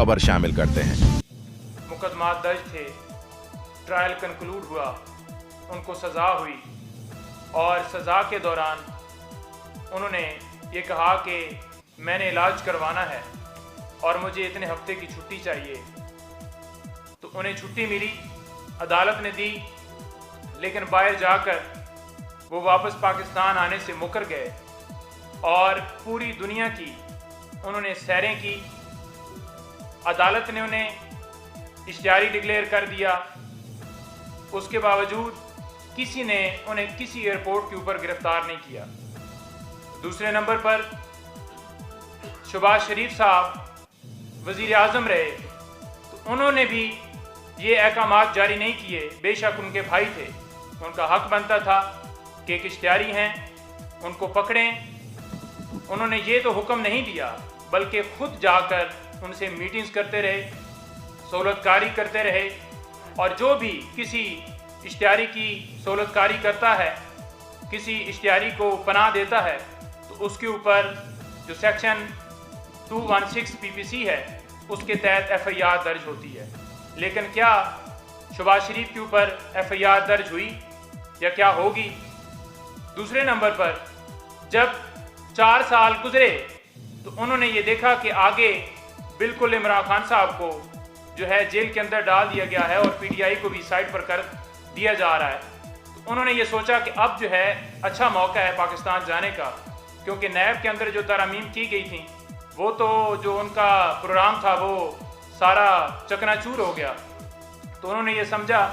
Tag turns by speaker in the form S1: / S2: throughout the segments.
S1: खबर शामिल करते हैं।
S2: मुकदमा दर्ज थे, ट्रायल कंक्लूड हुआ, उनको सज़ा हुई और सज़ा के दौरान उन्होंने ये कहा कि मैंने इलाज करवाना है और मुझे इतने हफ्ते की छुट्टी चाहिए। तो उन्हें छुट्टी मिली, अदालत ने दी, लेकिन बाहर जाकर वो वापस पाकिस्तान आने से मुकर गए और पूरी दुनिया की उन्होंने सैरें की। अदालत ने उन्हें इश्तिहारी डिक्लेयर कर दिया, उसके बावजूद किसी ने उन्हें किसी एयरपोर्ट के ऊपर गिरफ्तार नहीं किया। दूसरे नंबर पर शहबाज शरीफ साहब वज़ीर आज़म रहे, तो उन्होंने भी ये अहकामात जारी नहीं किए। बेशक उनके भाई थे, उनका हक बनता था कि एक इश्तिहारी हैं, उनको पकड़ें। उन्होंने ये तो हुक्म नहीं दिया, बल्कि खुद जाकर उनसे मीटिंग्स करते रहे, सहूलतकारी करते रहे, और जो भी किसी इश्तिहारी की सहूलतकारी करता है, किसी इश्तिहारी को पनाह देता है, तो उसके ऊपर जो सेक्शन 216 PPC है उसके तहत FIR दर्ज होती है। लेकिन क्या शहबाज शरीफ के ऊपर FIR दर्ज हुई या क्या होगी? दूसरे नंबर पर जब 4 साल गुजरे तो उन्होंने ये देखा कि आगे बिल्कुल इमरान खान साहब को जो है जेल के अंदर डाल दिया गया है और PTI को भी साइड पर कर दिया जा रहा है। तो उन्होंने ये सोचा कि अब जो है अच्छा मौका है पाकिस्तान जाने का, क्योंकि नैब के अंदर जो तरमीम की गई थी वो तो जो उनका प्रोग्राम था वो सारा चकनाचूर हो गया। तो उन्होंने ये समझा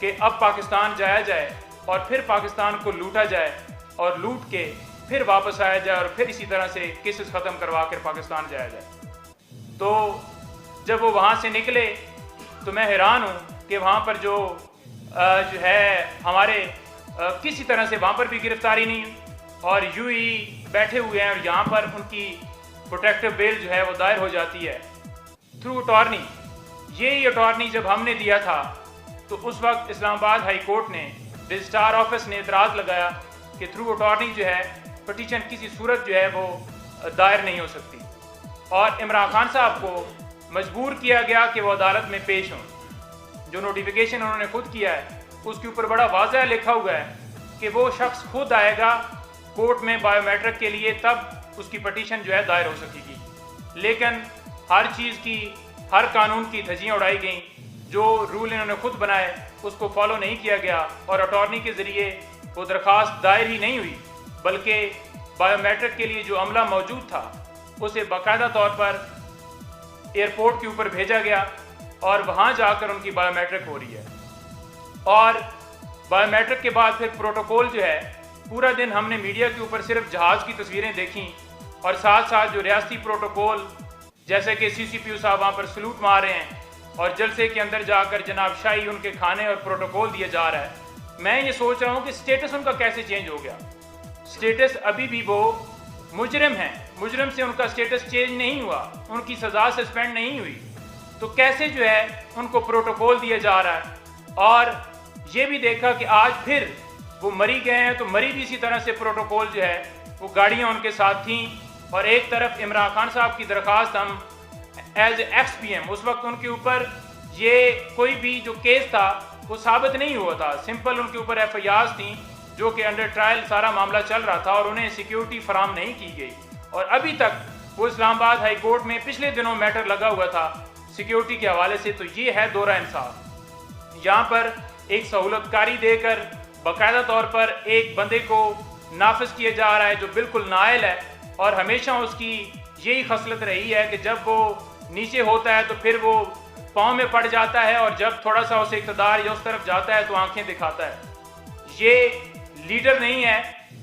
S2: कि अब पाकिस्तान जाया जाए और फिर पाकिस्तान को लूटा जाए और लूट के फिर वापस आया जाए और फिर इसी तरह से केसेस ख़त्म करवा कर पाकिस्तान जाया जाए। तो जब वो वहाँ से निकले तो मैं हैरान हूँ कि वहाँ पर जो है हमारे किसी तरह से वहाँ पर भी गिरफ्तारी नहीं, और यूं बैठे हुए हैं और यहाँ पर उनकी प्रोटेक्टिव बेल जो है वो दायर हो जाती है थ्रू अटॉर्नी। ये अटॉर्नी जब हमने दिया था तो उस वक्त इस्लामाबाद हाई कोर्ट ने, रजिस्ट्रार ऑफिस ने एतराज़ लगाया कि थ्रू अटॉर्नी जो है पटिशन किसी सूरत जो है वो दायर नहीं हो सकती, और इमरान खान साहब को मजबूर किया गया कि वो अदालत में पेश हों। जो नोटिफिकेशन उन्होंने खुद किया है उसके ऊपर बड़ा वाज़ह लिखा हुआ है कि वो शख्स खुद आएगा कोर्ट में बायोमेट्रिक के लिए, तब उसकी पटिशन जो है दायर हो सकेगी। लेकिन हर चीज़ की, हर कानून की धज्जियाँ उड़ाई गई। जो रूल इन्होंने खुद बनाए उसको फॉलो नहीं किया गया और अटॉर्नी के ज़रिए वो दरख्वास्त दायर ही नहीं हुई, बल्कि बायोमेट्रिक के लिए जो अमला मौजूद था उसे बाकायदा तौर पर एयरपोर्ट के ऊपर भेजा गया और वहाँ जाकर उनकी बायोमेट्रिक हो रही है। और बायोमेट्रिक के बाद फिर प्रोटोकॉल जो है, पूरा दिन हमने मीडिया के ऊपर सिर्फ जहाज़ की तस्वीरें देखी और साथ साथ जो रियासती प्रोटोकॉल, जैसे कि CCPU साहब वहाँ पर सलूट मार रहे हैं और जलसे के अंदर जाकर जनाब शाही उनके खाने और प्रोटोकॉल दिया जा रहा है। मैं ये सोच रहा हूँ कि स्टेटस उनका कैसे चेंज हो गया। स्टेटस अभी भी वो मुजरिम हैं, मुजरिम से उनका स्टेटस चेंज नहीं हुआ, उनकी सज़ा सस्पेंड नहीं हुई, तो कैसे जो है उनको प्रोटोकॉल दिया जा रहा है। और ये भी देखा कि आज फिर वो मरी गए हैं, तो मरी भी इसी तरह से प्रोटोकॉल जो है वो गाड़ियाँ उनके साथ थीं, और एक तरफ इमरान खान साहब की दरख्वास्त हम एज XPM, उस वक्त उनके ऊपर ये कोई भी जो केस था वो साबित नहीं हुआ था, सिंपल उनके ऊपर FIRs थी जो कि अंडर ट्रायल सारा मामला चल रहा था और उन्हें सिक्योरिटी फराम नहीं की गई। और अभी तक वो इस्लामाबाद हाई कोर्ट में पिछले दिनों मैटर लगा हुआ था सिक्योरिटी के हवाले से। तो ये है दोहरा इंसाफ। यहाँ पर एक सहूलतकारी देकर बाकायदा तौर पर एक बंदे को नाफिज किया जा रहा है जो बिल्कुल नाअहल है, और हमेशा उसकी यही खसलत रही है कि जब वो नीचे होता है तो फिर वो पाँव में पड़ जाता है, और जब थोड़ा सा उसे इक़्तिदार या उस तरफ जाता है तो आंखें दिखाता है। ये लीडर नहीं है,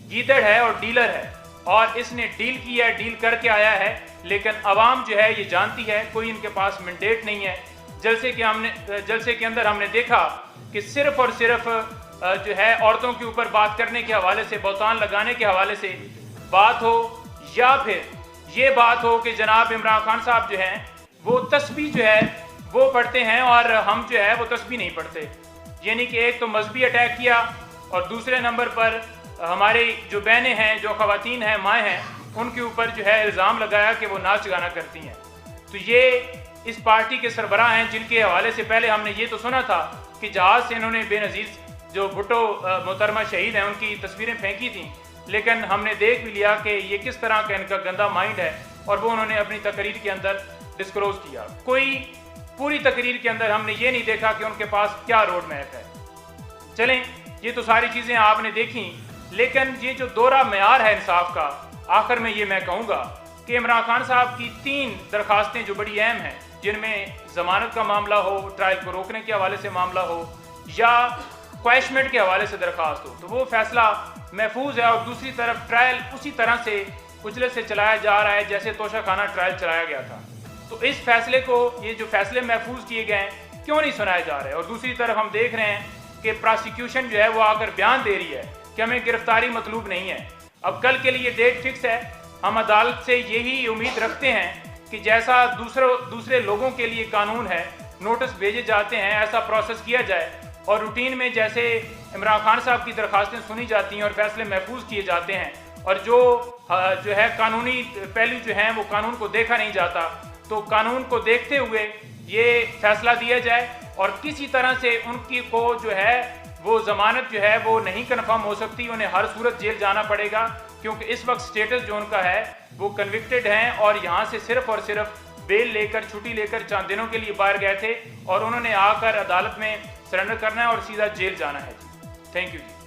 S2: गीदड़ है और डीलर है, और इसने डील किया है, डील करके आया है। लेकिन अवाम जो है ये जानती है, कोई इनके पास मैंडेट नहीं है। जलसे के अंदर हमने देखा कि सिर्फ और सिर्फ जो है औरतों के ऊपर बात करने के हवाले से, बहतान लगाने के हवाले से बात हो, या फिर ये बात हो कि जनाब इमरान खान साहब जो हैं वो तस्बीह जो है वो पढ़ते हैं और हम जो है वो तस्बीह नहीं पढ़ते। यानी कि एक तो मजहबी अटैक किया, और दूसरे नंबर पर हमारी जो बहनें हैं, जो ख़वातीन हैं, माएँ हैं, उनके ऊपर जो है इल्ज़ाम लगाया कि वो नाच गाना करती हैं। तो ये इस पार्टी के सरबराह हैं, जिनके हवाले से पहले हमने ये तो सुना था कि जहाज़ से इन्होंने बेनज़ीर जो भुट्टो मोहतरमा शहीद हैं उनकी तस्वीरें फेंकी थी, लेकिन हमने देख भी लिया कि ये किस तरह का इनका गंदा माइंड है और वो उन्होंने अपनी तकरीर के अंदर डिस्क्लोज किया। कोई पूरी तकरीर के अंदर हमने ये नहीं देखा कि उनके पास क्या रोड मैप है। चलें, ये तो सारी चीज़ें आपने देखी, लेकिन ये जो दोहरा मेयार है इंसाफ का, आखिर में ये मैं कहूँगा कि इमरान खान साहब की 3 दरखास्तें जो बड़ी अहम हैं, जिनमें ज़मानत का मामला हो, ट्रायल को रोकने के हवाले से मामला हो या क्वैशमेंट के हवाले से दरखास्त हो, तो वो फैसला महफूज है और दूसरी तरफ ट्रायल उसी तरह से उजले से चलाया जा रहा है जैसे तोशाखाना ट्रायल चलाया गया था। तो इस फैसले को, ये जो फैसले महफूज किए गए हैं, क्यों नहीं सुनाए जा रहे? और दूसरी तरफ हम देख रहे हैं कि प्रोसिक्यूशन जो है वो आकर बयान दे रही है कि हमें गिरफ्तारी मतलूब नहीं है। अब कल के लिए डेट फिक्स है, हम अदालत से यही उम्मीद रखते हैं कि जैसा दूसरे लोगों के लिए कानून है, नोटिस भेजे जाते हैं, ऐसा प्रोसेस किया जाए और रूटीन में जैसे इमरान खान साहब की दरखास्तें सुनी जाती हैं और फैसले महफूज किए जाते हैं और जो है कानूनी पहलू जो हैं वो कानून को देखा नहीं जाता, तो कानून को देखते हुए ये फैसला दिया जाए और किसी तरह से उनकी को जो है वो ज़मानत जो है वो नहीं कन्फर्म हो सकती, उन्हें हर सूरत जेल जाना पड़ेगा, क्योंकि इस वक्त स्टेटस जो उनका है वो कन्विक्टेड हैं और यहाँ से सिर्फ और सिर्फ बेल लेकर, छुट्टी लेकर चंद दिनों के लिए बाहर गए थे और उन्होंने आकर अदालत में सरेंडर करना है और सीधा जेल जाना है। Thank you ji.